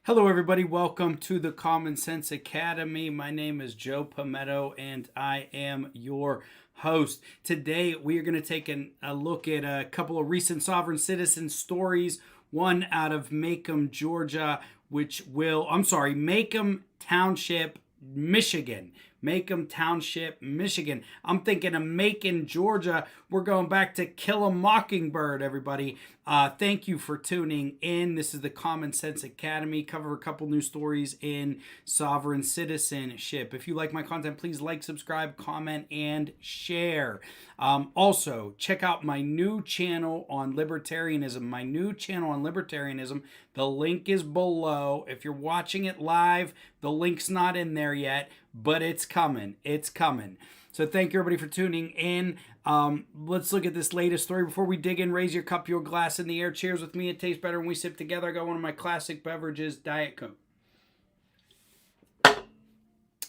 Hello, everybody. Welcome to the Common Sense Academy. My name is Joe Palmetto, and I am your host. Today, we are going to take a look at a couple of recent sovereign citizen stories. One out of Macomb, Georgia, Macomb Township, Michigan. Macomb Township, Michigan. I'm thinking of Macon, Georgia. We're going back to Kill a Mockingbird, everybody. Thank you for tuning in. This is the Common Sense Academy. Cover a couple new stories in sovereign citizenship. If you like my content, please like, subscribe, comment, and share. Also, check out my new channel on libertarianism. The link is below. If you're watching it live, the link's not in there yet, but it's coming. It's coming. So thank you, everybody, for tuning in. Let's look at this latest story. Before we dig in, raise your cup, your glass in the air. Cheers with me. It tastes better when we sip together. I got one of my classic beverages, Diet Coke.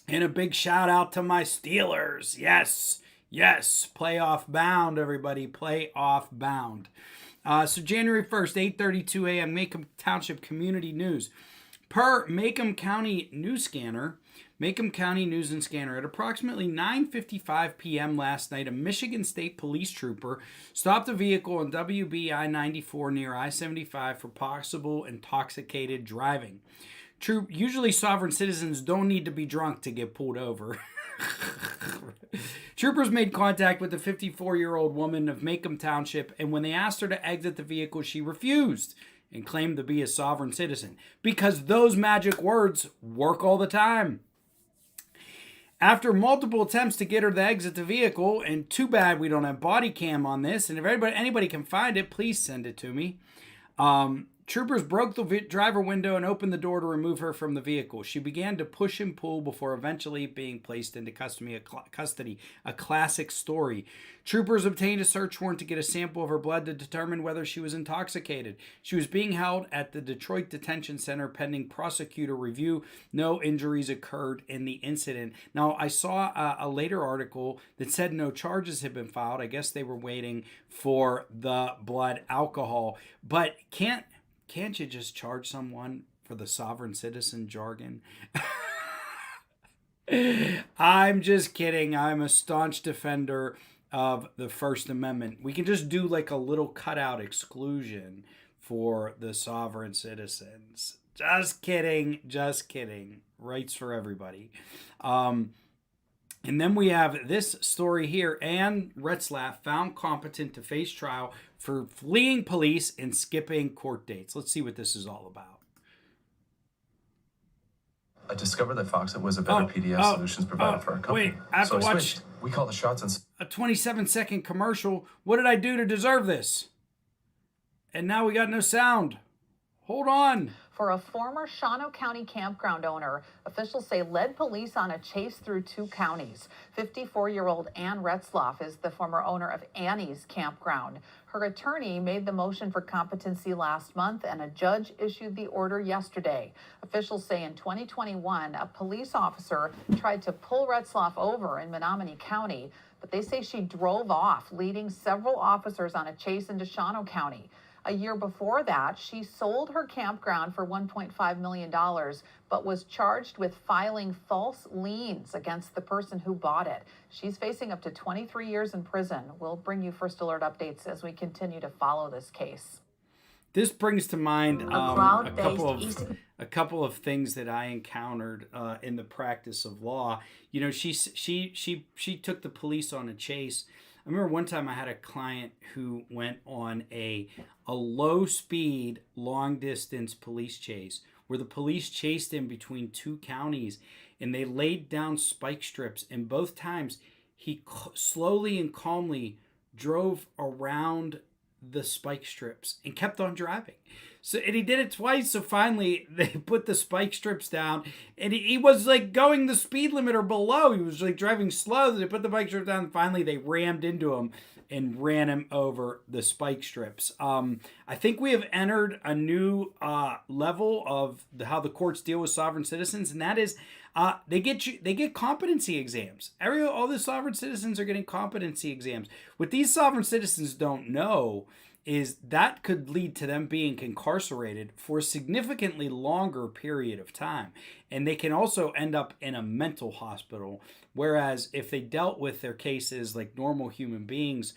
And a big shout out to my Steelers. Yes. Playoff bound, everybody. Playoff bound. So January 1st, 8:32 a.m., Macomb Township Community News. Per Macomb County News and Scanner, at approximately 9:55 p.m. last night, a Michigan State Police trooper stopped a vehicle on WB I-94 near I-75 for possible intoxicated driving. Usually sovereign citizens don't need to be drunk to get pulled over. Troopers made contact with the 54-year-old woman of Macomb Township, and when they asked her to exit the vehicle, she refused and claimed to be a sovereign citizen, because those magic words work all the time. After multiple attempts to get her to exit the vehicle, and too bad we don't have body cam on this, and if anybody can find it, please send it to me. Troopers broke the driver window and opened the door to remove her from the vehicle. She began to push and pull before eventually being placed into custody. A classic story. Troopers obtained a search warrant to get a sample of her blood to determine whether she was intoxicated. She was being held at the Detroit Detention Center pending prosecutor review. No injuries occurred in the incident. Now, I saw a later article that said no charges had been filed. I guess they were waiting for the blood alcohol. But can't you just charge someone for the sovereign citizen jargon? I'm just kidding. I'm a staunch defender of the First Amendment. We can just do like a little cutout exclusion for the sovereign citizens. Just kidding. Rights for everybody. And then we have this story here. Ann Retzlaff found competent to face trial for fleeing police and skipping court dates. Let's see what this is all about. I discovered that FOXit was a better PDF solutions provider for our company. Wait, I have to watch We call the shots and a 27-second commercial. What did I do to deserve this? And now we got no sound. Hold on. For a former Shawano County campground owner, officials say led police on a chase through two counties. 54-year-old Ann Retzlaff is the former owner of Annie's Campground. Her attorney made the motion for competency last month, and a judge issued the order yesterday. Officials say in 2021, a police officer tried to pull Retzlaff over in Menominee County, but they say she drove off, leading several officers on a chase into Shawano County. A year before that, she sold her campground for $1.5 million, but was charged with filing false liens against the person who bought it. She's facing up to 23 years in prison. We'll bring you First Alert updates as we continue to follow this case. This brings to mind a couple of things that I encountered in the practice of law. You know, she took the police on a chase. I remember one time I had a client who went on a low-speed, long-distance police chase where the police chased him between two counties, and they laid down spike strips, and both times he slowly and calmly drove around the spike strips and kept on driving. And he did it twice, so finally they put the spike strips down, and he was like going the speed limit or below. He was like driving slow. They put the spike strips down, and finally they rammed into him and ran him over the spike strips. I think we have entered a new level of how the courts deal with sovereign citizens, and that is they get competency exams. All the sovereign citizens are getting competency exams. What these sovereign citizens don't know is that could lead to them being incarcerated for a significantly longer period of time. And they can also end up in a mental hospital. Whereas if they dealt with their cases like normal human beings,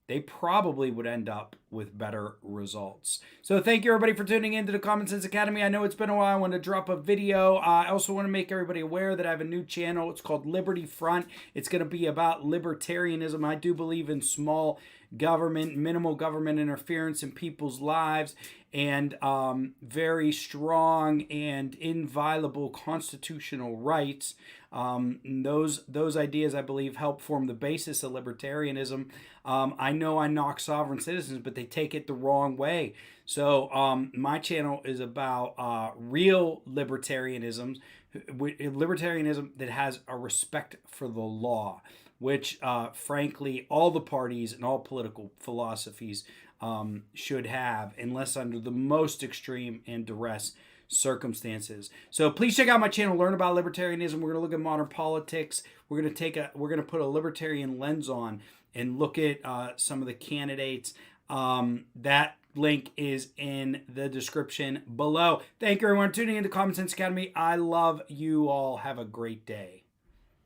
they probably would end up with better results. So thank you everybody for tuning into the Common Sense Academy. I know it's been a while. I want to drop a video. I also want to make everybody aware that I have a new channel. It's called Liberty Front. It's going to be about libertarianism. I do believe in small government, minimal government interference in people's lives, and very strong and inviolable constitutional rights. Those ideas, I believe, help form the basis of libertarianism. I know I knock sovereign citizens, but they take it the wrong way. So my channel is about real libertarianism that has a respect for the law, which frankly all the parties and all political philosophies should have, unless under the most extreme and duress circumstances. So please check out my channel, learn about libertarianism. We're going to look at modern politics. We're going to put a libertarian lens on and look at some of the candidates. That link is in the description below. Thank you everyone for tuning into Common Sense Academy. I love you all. Have a great day.